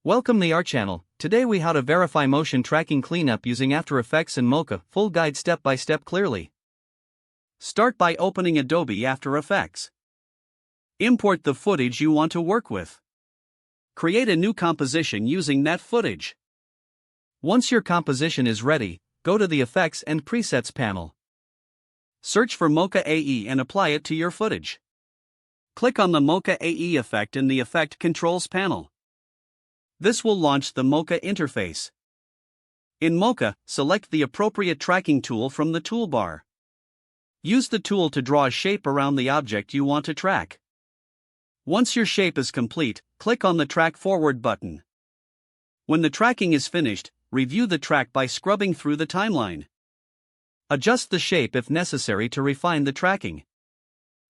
Welcome to our channel. Today we how to verify motion tracking cleanup using After Effects and Mocha. Full guide step by step clearly. Start by opening Adobe After Effects. Import the footage you want to work with. Create a new composition using that footage. Once your composition is ready, go to the Effects and Presets panel. Search for Mocha AE and apply it to your footage. Click on the Mocha AE effect in the Effect Controls panel. This will launch the Mocha interface. In Mocha, select the appropriate tracking tool from the toolbar. Use the tool to draw a shape around the object you want to track. Once your shape is complete, click on the Track Forward button. When the tracking is finished, review the track by scrubbing through the timeline. Adjust the shape if necessary to refine the tracking.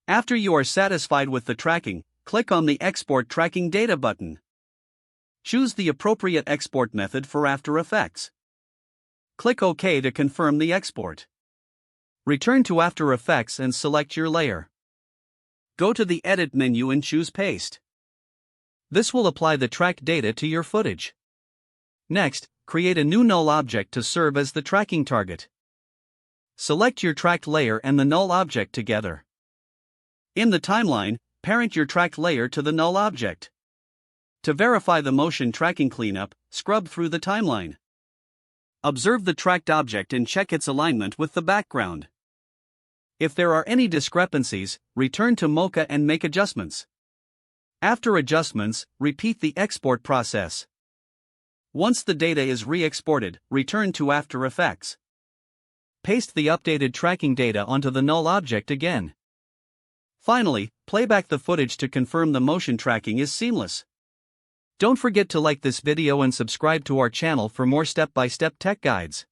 After you are satisfied with the tracking, click on the Export Tracking Data button. Choose the appropriate export method for After Effects. Click OK to confirm the export. Return to After Effects and select your layer. Go to the Edit menu and choose Paste. This will apply the tracked data to your footage. Next, create a new null object to serve as the tracking target. Select your tracked layer and the null object together. In the timeline, parent your tracked layer to the null object. To verify the motion tracking cleanup, scrub through the timeline. Observe the tracked object and check its alignment with the background. If there are any discrepancies, return to Mocha and make adjustments. After adjustments, repeat the export process. Once the data is re-exported, return to After Effects. Paste the updated tracking data onto the null object again. Finally, play back the footage to confirm the motion tracking is seamless. Don't forget to like this video and subscribe to our channel for more step-by-step tech guides.